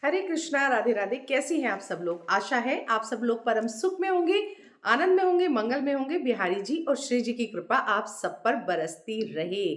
हरे कृष्णा, राधे राधे। कैसी हैं आप सब लोग? आशा है आप सब लोग परम सुख में होंगे, आनंद में होंगे, मंगल में होंगे। बिहारी जी और श्री जी की कृपा आप सब पर बरसती रहे।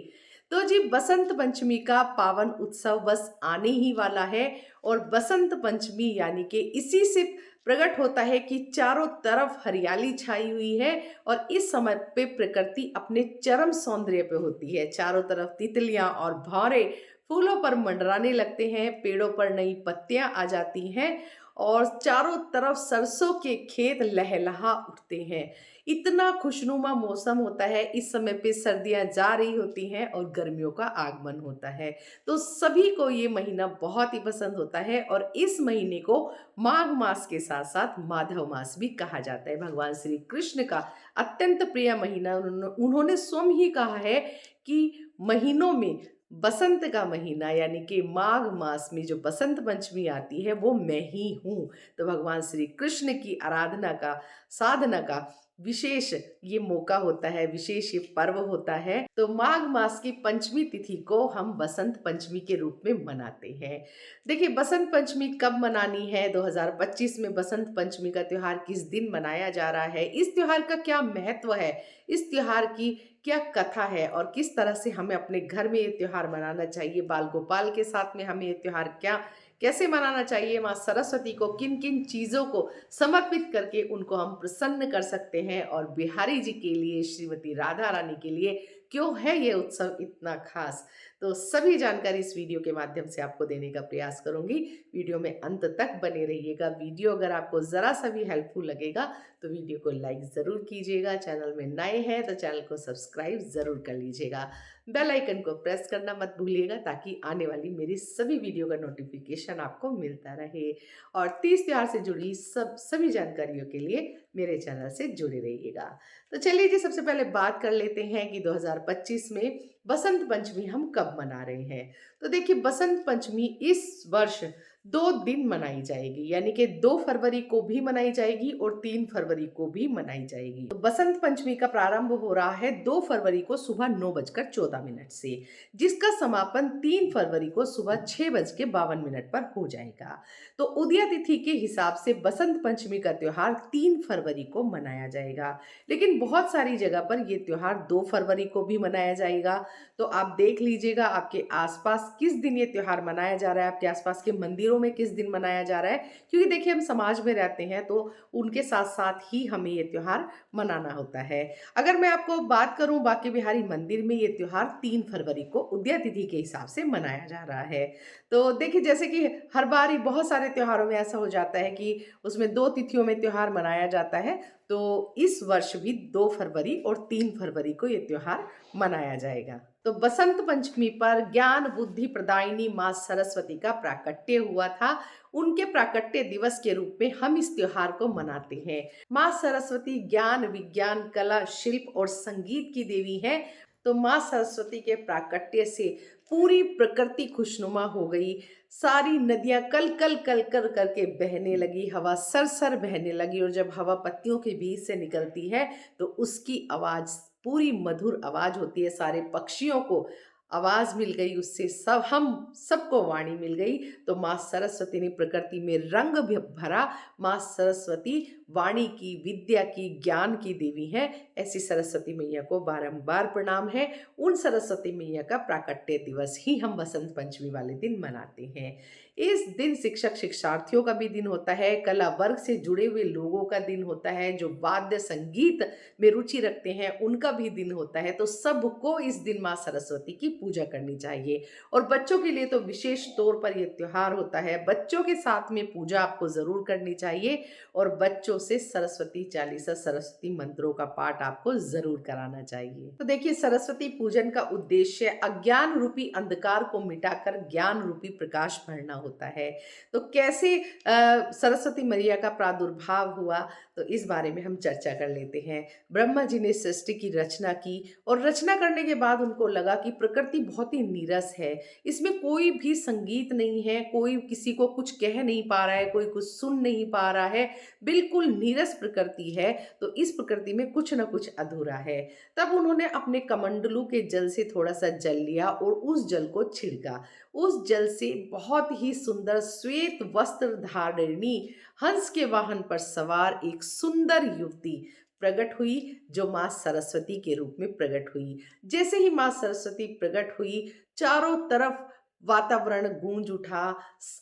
तो जी, बसंत पंचमी का पावन उत्सव बस आने ही वाला है। और बसंत पंचमी यानी कि इसी से प्रकट होता है कि चारों तरफ हरियाली छाई हुई है। और इस समय पे प्रकृति अपने चरम सौंदर्य पे होती है। चारों तरफ तितलियां और भौरे फूलों पर मंडराने लगते हैं, पेड़ों पर नई पत्तियां आ जाती हैं और चारों तरफ सरसों के खेत लहलहा उठते हैं। इतना खुशनुमा मौसम होता है। इस समय पे सर्दियां जा रही होती हैं और गर्मियों का आगमन होता है। तो सभी को ये महीना बहुत ही पसंद होता है और इस महीने को माघ मास के साथ साथ माधव मास भी कहा जाता है। भगवान श्री कृष्ण का अत्यंत प्रिय महीना। उन्होंने स्वयं ही कहा है कि महीनों में बसंत का महीना यानी कि माघ मास में जो बसंत पंचमी आती है वो मैं ही हूँ। तो भगवान श्री कृष्ण की आराधना का, साधना का विशेष ये मौका होता है, विशेष ये पर्व होता है। तो माघ मास की पंचमी तिथि को हम बसंत पंचमी के रूप में मनाते हैं। देखिए, बसंत पंचमी कब मनानी है? 2025 में बसंत पंचमी का त्योहार किस दिन मनाया जा रहा है? इस त्योहार का क्या महत्व है? इस त्योहार की क्या कथा है और किस तरह से हमें अपने घर में ये त्योहार मनाना चाहिए? बाल गोपाल के साथ में हमें ये त्योहार क्या कैसे मनाना चाहिए? माँ सरस्वती को किन किन चीज़ों को समर्पित करके उनको हम प्रसन्न कर सकते हैं? और बिहारी जी के लिए, श्रीमती राधा रानी के लिए क्यों है ये उत्सव इतना खास? तो सभी जानकारी इस वीडियो के माध्यम से आपको देने का प्रयास करूंगी। वीडियो में अंत तक बने रहिएगा। वीडियो अगर आपको ज़रा सा भी हेल्पफुल लगेगा तो वीडियो को लाइक ज़रूर कीजिएगा। चैनल में नए हैं तो चैनल को सब्सक्राइब ज़रूर कर लीजिएगा। बेल आइकन को प्रेस करना मत भूलिएगा ताकि आने वाली मेरी सभी वीडियो का नोटिफिकेशन आपको मिलता रहे। और तीज त्योहार से जुड़ी सभी जानकारियों के लिए मेरे चैनल से जुड़े रहिएगा। तो चलिए जी, सबसे पहले बात कर लेते हैं कि 2025 में बसंत पंचमी हम कब मना रहे हैं। तो देखिए, बसंत पंचमी इस वर्ष 2 दिन मनाई जाएगी, यानी कि 2 फरवरी को भी मनाई जाएगी और 3 फरवरी को भी मनाई जाएगी। तो बसंत पंचमी का प्रारंभ हो रहा है 2 फरवरी को सुबह 9:14 से, जिसका समापन 3 फरवरी को सुबह 6:52 पर हो जाएगा। तो उदया तिथि के हिसाब से बसंत पंचमी का त्योहार 3 फरवरी को मनाया जाएगा। लेकिन बहुत सारी जगह पर यह त्योहार 2 फरवरी को भी मनाया जाएगा। तो आप देख लीजिएगा आपके आसपास किस दिन ये त्योहार मनाया जा रहा है, आपके आसपास के मंदिरों में किस दिन मनाया जा रहा है। क्योंकि देखिए, हम समाज में रहते हैं तो उनके साथ साथ ही हमें ये त्योहार मनाना होता है। अगर मैं आपको बात करूं, बांके बिहारी मंदिर में ये त्योहार 3 फरवरी को उदया तिथि के हिसाब से मनाया जा रहा है। तो देखिए, जैसे कि हर बार ही बहुत सारे त्योहारों में ऐसा हो जाता है कि उसमें 2 तिथियों में त्योहार मनाया जाता है। तो इस वर्ष भी 2 फरवरी और 3 फरवरी को ये त्योहार मनाया जाएगा। तो बसंत पंचमी पर ज्ञान बुद्धि प्रदायिनी माँ सरस्वती का प्राकट्य हुआ था। उनके प्राकट्य दिवस के रूप में हम इस त्योहार को मनाते हैं। माँ सरस्वती ज्ञान, विज्ञान, कला, शिल्प और संगीत की देवी है। तो माँ सरस्वती के प्राकट्य से पूरी प्रकृति खुशनुमा हो गई। सारी नदियां कल कल कल कर करके बहने लगी, हवा सरसर बहने लगी। और जब हवा पत्तियों के बीच से निकलती है तो उसकी आवाज पूरी मधुर आवाज होती है। सारे पक्षियों को आवाज मिल गई, उससे सब हम सबको वाणी मिल गई। तो माँ सरस्वती ने प्रकृति में रंग भी भरा। माँ सरस्वती वाणी की, विद्या की, ज्ञान की देवी है। ऐसी सरस्वती मैया को बारंबार प्रणाम है। उन सरस्वती मैया का प्राकट्य दिवस ही हम बसंत पंचमी वाले दिन मनाते हैं। इस दिन शिक्षक शिक्षार्थियों का भी दिन होता है, कला वर्ग से जुड़े हुए लोगों का दिन होता है, जो वाद्य संगीत में रुचि रखते हैं उनका भी दिन होता है। तो सबको इस दिन माँ सरस्वती की पूजा करनी चाहिए। और बच्चों के लिए तो विशेष तौर पर यह त्योहार होता है। बच्चों के साथ में पूजा आपको जरूर करनी चाहिए और बच्चों से सरस्वती चालीसा, सरस्वती मंत्रों का पाठ आपको जरूर कराना चाहिए। तो देखिए, सरस्वती पूजन का उद्देश्य अज्ञान रूपी अंधकार को मिटाकर ज्ञान रूपी प्रकाश भरना होता है। तो कैसे सरस्वती मैया का प्रादुर्भाव हुआ, तो इस बारे में हम चर्चा कर लेते हैं। ब्रह्मा जी ने सृष्टि की रचना की और रचना करने के बाद उनको लगा कि प्रकृति बहुत ही नीरस है, इसमें कोई भी संगीत नहीं है, कोई किसी को कुछ कह नहीं पा रहा है, कोई कुछ सुन नहीं पा रहा है, बिल्कुल बिल्कुल नीरस प्रकृति है, तो इस प्रकृति में कुछ न कुछ अधूरा है। तब उन्होंने अपने कमंडलू के जल से थोड़ा-सा जल लिया और उस जल को छिड़का। उस जल से बहुत ही सुंदर श्वेत वस्त्र धारिणी हंस के वाहन पर सवार एक सुंदर युवती प्रकट हुई, जो माँ सरस्वती के रूप में प्रकट हुई। जैसे ही माँ सरस्वती प्रकट हुई, चारों तरफ वातावरण गूंज उठा,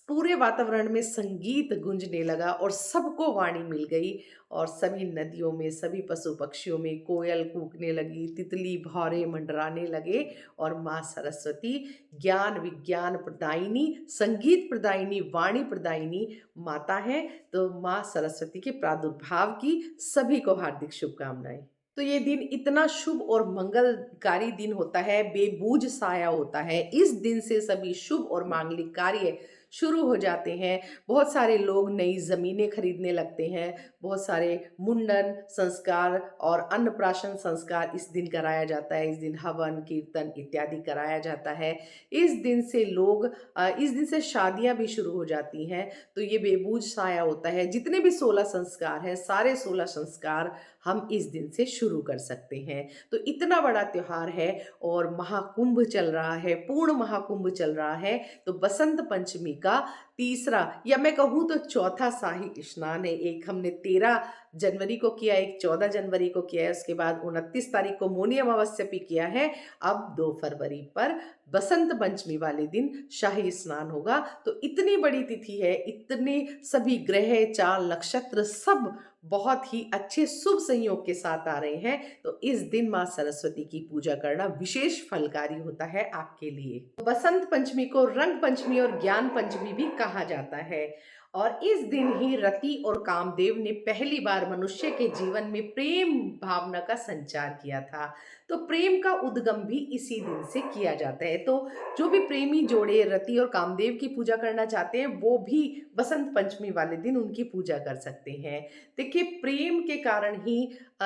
पूरे वातावरण में संगीत गूंजने लगा और सबको वाणी मिल गई और सभी नदियों में, सभी पशु पक्षियों में कोयल कूकने लगी, तितली भौरे मंडराने लगे और माँ सरस्वती ज्ञान विज्ञान प्रदायिनी, संगीत प्रदायिनी, वाणी प्रदायिनी माता है। तो माँ सरस्वती के प्रादुर्भाव की सभी को हार्दिक शुभकामनाएं। तो ये दिन इतना शुभ और मंगलकारी दिन होता है, बेबूझ साया होता है। इस दिन से सभी शुभ और मांगलिक कार्य शुरू हो जाते हैं। बहुत सारे लोग नई ज़मीनें खरीदने लगते हैं, बहुत सारे मुंडन संस्कार और अन्नप्राशन संस्कार इस दिन कराया जाता है। इस दिन हवन, कीर्तन इत्यादि कराया जाता है। इस दिन से इस दिन से शादियाँ भी शुरू हो जाती हैं। तो ये बेबूझ साया होता है। जितने भी 16 संस्कार हैं, सारे 16 संस्कार हम इस दिन से शुरू कर सकते हैं। तो इतना बड़ा त्योहार है और महाकुंभ चल रहा है, पूर्ण महाकुंभ चल रहा है। तो बसंत पंचमी का तीसरा या मैं कहूँ तो चौथा शाही स्नान है। एक हमने 13 जनवरी को किया, एक 14 जनवरी को किया है, उसके बाद 29 तारीख को मौनी अमावस्या पे किया है। अब 2 फरवरी पर बसंत पंचमी वाले दिन शाही स्नान होगा। तो इतनी बड़ी तिथि है, इतने सभी ग्रह, चाल, नक्षत्र सब बहुत ही अच्छे शुभ संयोग के साथ आ रहे हैं। तो इस दिन माँ सरस्वती की पूजा करना विशेष फलकारी होता है आपके लिए। बसंत पंचमी को रंग पंचमी और ज्ञान पंचमी भी कहा जाता है और इस दिन ही रति और कामदेव ने पहली बार मनुष्य के जीवन में प्रेम भावना का संचार किया था। तो प्रेम का उद्गम भी इसी दिन से किया जाता है। तो जो भी प्रेमी जोड़े रति और कामदेव की पूजा करना चाहते हैं, वो भी बसंत पंचमी वाले दिन उनकी पूजा कर सकते हैं। देखिए, प्रेम के कारण ही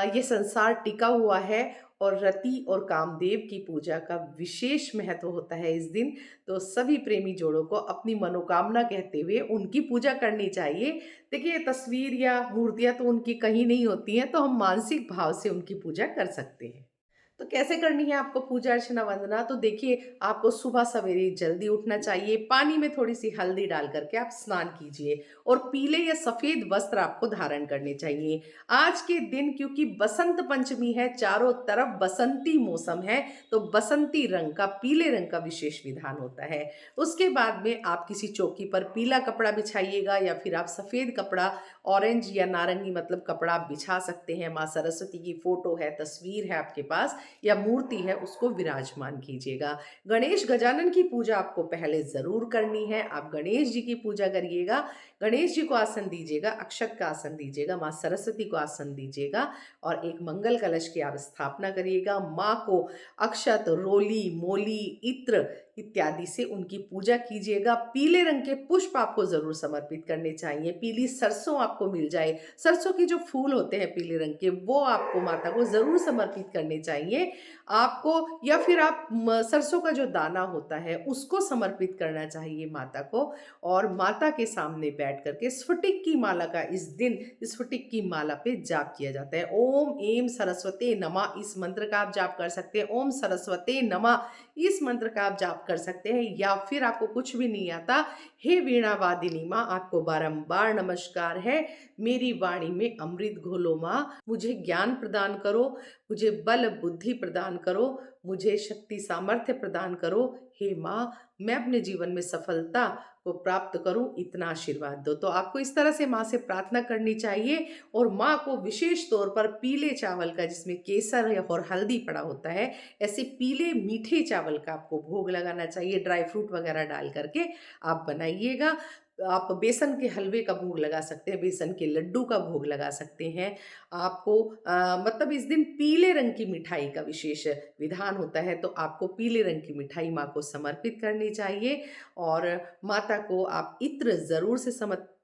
ये संसार टिका हुआ है और रति और कामदेव की पूजा का विशेष महत्व होता है इस दिन। तो सभी प्रेमी जोड़ों को अपनी मनोकामना कहते हुए उनकी पूजा करनी चाहिए। देखिए, तस्वीर या मूर्तियाँ तो उनकी कहीं नहीं होती हैं, तो हम मानसिक भाव से उनकी पूजा कर सकते हैं। तो कैसे करनी है आपको पूजा अर्चना वंदना? तो देखिए, आपको सुबह सवेरे जल्दी उठना चाहिए, पानी में थोड़ी सी हल्दी डाल करके आप स्नान कीजिए और पीले या सफेद वस्त्र आपको धारण करने चाहिए। आज के दिन क्योंकि बसंत पंचमी है, चारों तरफ बसंती मौसम है, तो बसंती रंग का, पीले रंग का विशेष विधान होता है। उसके बाद में आप किसी चौकी पर पीला कपड़ा बिछाइएगा या फिर आप सफेद कपड़ा, ऑरेंज या नारंगी मतलब कपड़ा आप बिछा सकते हैं। माँ सरस्वती की फोटो है, तस्वीर है आपके पास या मूर्ति है, उसको विराजमान कीजिएगा। गणेश गजानन की पूजा आपको पहले जरूर करनी है। आप गणेश जी की पूजा करिएगा, गणेश जी को आसन दीजिएगा, अक्षत का आसन दीजिएगा, माँ सरस्वती को आसन दीजिएगा और एक मंगल कलश की आप स्थापना करिएगा। माँ को अक्षत, रोली, मोली, इत्र इत्यादि से उनकी पूजा कीजिएगा। पीले रंग के पुष्प आपको जरूर समर्पित करने चाहिए। पीली सरसों आपको मिल जाए, सरसों के जो फूल होते हैं पीले रंग के, वो आपको माता को जरूर समर्पित करने चाहिए आपको, या फिर आप सरसों का जो दाना होता है उसको समर्पित करना चाहिए माता को। और माता के सामने बैठ करके स्फटिक की माला का इस दिन स्फटिक की माला पे जाप किया जाता है। ओम ऐं सरस्वते नमः, इस मंत्र का आप जाप कर सकते हैं। ओम सरस्वते नमः, इस मंत्र का आप जाप कर सकते हैं। या फिर आपको कुछ भी नहीं आता, हे वीणा वादिनी माँ, आपको बारंबार नमस्कार है। मेरी वाणी में अमृत घोलो माँ, मुझे ज्ञान प्रदान करो, मुझे बल बुद्धि प्रदान करो, मुझे शक्ति सामर्थ्य प्रदान करो। हे माँ, मैं अपने जीवन में सफलता को प्राप्त करूं, इतना आशीर्वाद दो। तो आपको इस तरह से माँ से प्रार्थना करनी चाहिए और माँ को विशेष तौर पर पीले चावल का, जिसमें केसर और हल्दी पड़ा होता है, ऐसे पीले मीठे चावल का आपको भोग लगाना चाहिए। ड्राई फ्रूट वगैरह डाल करके आप बनाइएगा। आप बेसन के हलवे का भोग लगा सकते हैं, बेसन के लड्डू का भोग लगा सकते हैं। आपको मतलब इस दिन पीले रंग की मिठाई का विशेष विधान होता है, तो आपको पीले रंग की मिठाई माँ को समर्पित करनी चाहिए। और माता को आप इत्र जरूर से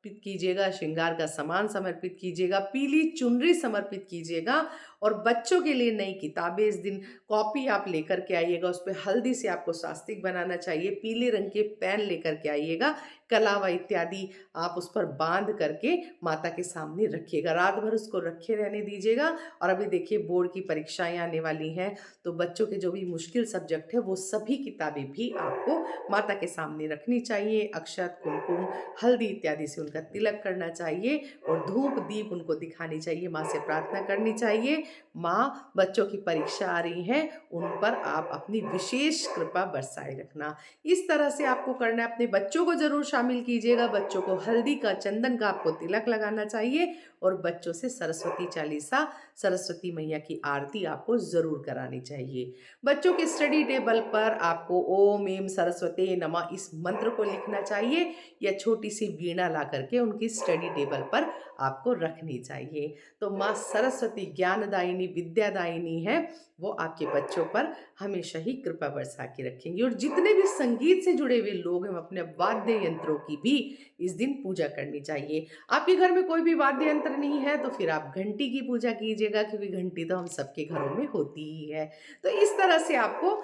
समर्पित कीजिएगा, श्रृंगार का सामान समर्पित कीजिएगा, पीली चुनरी समर्पित कीजिएगा और बच्चों के लिए नई किताबें इस दिन कॉपी आप लेकर के आइएगा, उस पे हल्दी से आपको स्वास्तिक बनाना चाहिए, पीले रंग के पेन लेकर के आइएगा, कलावा इत्यादि आप उस पर बांध करके माता के सामने रखिएगा, रात भर उसको रखे रहने दीजिएगा। और अभी देखिए बोर्ड की परीक्षाएं आने वाली हैं, तो बच्चों के जो भी मुश्किल सब्जेक्ट है वो सभी किताबें भी आपको माता के सामने रखनी चाहिए। अक्षत, कुमकुम, हल्दी इत्यादि से उनका तिलक करना चाहिए और धूप दीप उनको दिखानी चाहिए, माँ से प्रार्थना करनी चाहिए, माँ बच्चों की परीक्षा आ रही है, उन पर आप अपनी विशेष कृपा बरसाए रखना। इस तरह से आपको करना है। अपने बच्चों को जरूर शामिल कीजिएगा, बच्चों को हल्दी का, चंदन का आपको तिलक लगाना चाहिए और बच्चों से सरस्वती चालीसा, सरस्वती मैया की आरती आपको जरूर करानी चाहिए। बच्चों के स्टडी टेबल पर आपको ओम एम सरस्वती नमः इस मंत्र को लिखना चाहिए या छोटी सी वीणा ला करके उनकी स्टडी टेबल पर आपको रखनी चाहिए। तो माँ सरस्वती ज्ञानदायिनी, विद्यादायिनी है, वो आपके बच्चों पर हमेशा ही कृपा बरसा के रखेंगी। और जितने भी संगीत से जुड़े हुए लोग हैं, अपने वाद्य यंत्रों की भी इस दिन पूजा करनी चाहिए। आपके घर में कोई भी वाद्य यंत्र नहीं है तो फिर आप घंटी की पूजा कीजिएगा, क्योंकि घंटी तो हम सबके घरों में होती ही है। तो इस तरह से आपको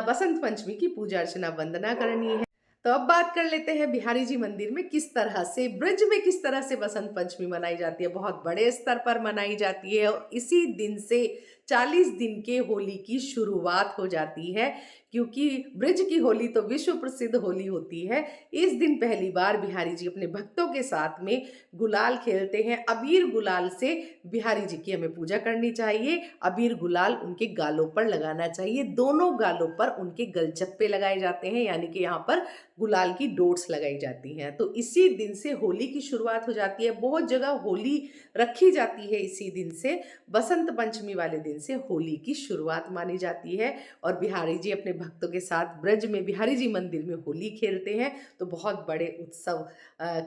बसंत पंचमी की पूजा अर्चना वंदना करनी है। तो अब बात कर लेते हैं बिहारी जी मंदिर में किस तरह से, ब्रज में किस तरह से बसंत पंचमी मनाई जाती है। बहुत बड़े स्तर पर मनाई जाती है और इसी दिन से 40 दिन के होली की शुरुआत हो जाती है, क्योंकि ब्रज की होली तो विश्व प्रसिद्ध होली होती है। इस दिन पहली बार बिहारी जी अपने भक्तों के साथ में गुलाल खेलते हैं। अबीर गुलाल से बिहारी जी की हमें पूजा करनी चाहिए। अबीर गुलाल उनके गालों पर लगाना चाहिए, दोनों गालों पर उनके गलचप्पे लगाए जाते हैं, यानी कि यहाँ पर गुलाल की डोट्स लगाई जाती हैं। तो इसी दिन से होली की शुरुआत हो जाती है। बहुत जगह होली रखी जाती है इसी दिन से, बसंत पंचमी वाले दिन से होली की शुरुआत मानी जाती है। और बिहारी जी अपने भक्तों के साथ ब्रज में बिहारी जी मंदिर में होली खेलते हैं, तो बहुत बड़े उत्सव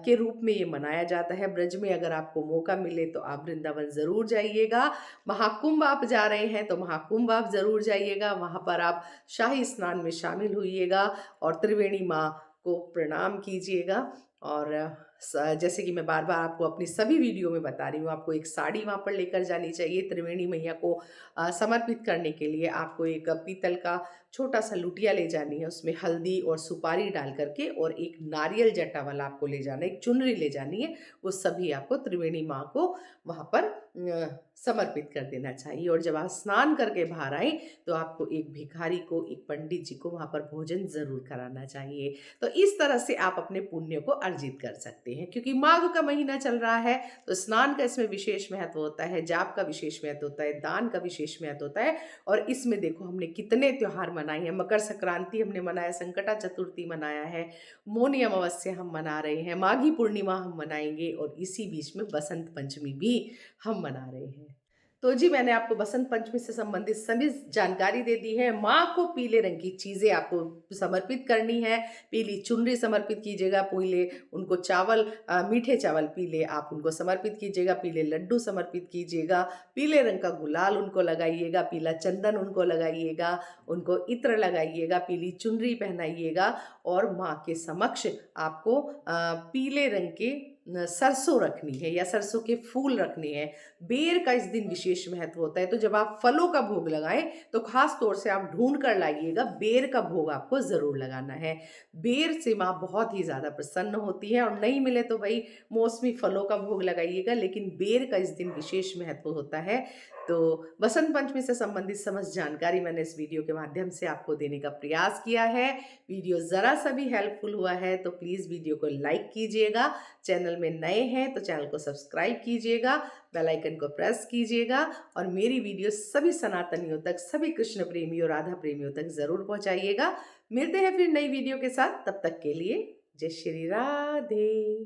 के रूप में ये मनाया जाता है। ब्रज में अगर आपको मौका मिले तो आप वृंदावन ज़रूर जाइएगा। महाकुंभ आप जा रहे हैं तो महाकुंभ आप ज़रूर जाइएगा, वहाँ पर आप शाही स्नान में शामिल होइएगा और त्रिवेणी माँ को प्रणाम कीजिएगा। और जैसे कि मैं बार बार आपको अपनी सभी वीडियो में बता रही हूँ, आपको एक साड़ी वहाँ पर लेकर जानी चाहिए। त्रिवेणी मैया को समर्पित करने के लिए आपको एक पीतल का छोटा सा लुटिया ले जानी है, उसमें हल्दी और सुपारी डाल करके, और एक नारियल जटा वाला आपको ले जाना है, एक चुनरी ले जानी है। वो सभी आपको त्रिवेणी माँ को वहाँ पर समर्पित कर देना चाहिए। और जब आप स्नान करके बाहर आए तो आपको एक भिखारी को, एक पंडित जी को वहाँ पर भोजन जरूर कराना चाहिए। तो इस तरह से आप अपने पुण्य को अर्जित कर सकते हैं। क्योंकि माघ का महीना चल रहा है तो स्नान का इसमें विशेष महत्व होता है, जाप का विशेष महत्व होता है, दान का विशेष महत्व होता है। और इसमें देखो हमने कितने त्योहार मनाए हैं। मकर संक्रांति हमने मनाया, संकटा चतुर्थी मनाया है, मौनी अमावस्या हम मना रहे हैं, माघी पूर्णिमा हम मनाएंगे, और इसी बीच में बसंत पंचमी भी हम मना रहे हैं। तो जी मैंने आपको बसंत पंचमी से संबंधित सभी जानकारी दे दी है। माँ को पीले रंग की चीज़ें आपको समर्पित करनी है। पीली चुनरी समर्पित कीजिएगा, पीले उनको चावल, मीठे चावल पीले आप उनको समर्पित कीजिएगा, पीले लड्डू समर्पित कीजिएगा, पीले रंग का गुलाल उनको लगाइएगा, पीला चंदन उनको लगाइएगा, उनको इत्र लगाइएगा, पीली चुनरी पहनाइएगा। और माँ के समक्ष आपको पीले रंग के सरसों रखनी है या सरसों के फूल रखने हैं। बेर का इस दिन विशेष महत्व होता है, तो जब आप फलों का भोग लगाएं तो खास तौर से आप ढूंढ कर लाइएगा, बेर का भोग आपको ज़रूर लगाना है। बेर से माँ बहुत ही ज़्यादा प्रसन्न होती है। और नहीं मिले तो भाई मौसमी फलों का भोग लगाइएगा, लेकिन बेर का इस दिन विशेष महत्व होता है। तो बसंत पंचमी से संबंधित समस्त जानकारी मैंने इस वीडियो के माध्यम से आपको देने का प्रयास किया है। वीडियो ज़रा सा भी हेल्पफुल हुआ है तो प्लीज़ वीडियो को लाइक कीजिएगा, चैनल में नए हैं तो चैनल को सब्सक्राइब कीजिएगा, बेल आइकन को प्रेस कीजिएगा, और मेरी वीडियो सभी सनातनियों तक, सभी कृष्ण प्रेमियों, राधा प्रेमियों तक ज़रूर पहुँचाइएगा। मिलते हैं फिर नई वीडियो के साथ, तब तक के लिए जय श्री राधे।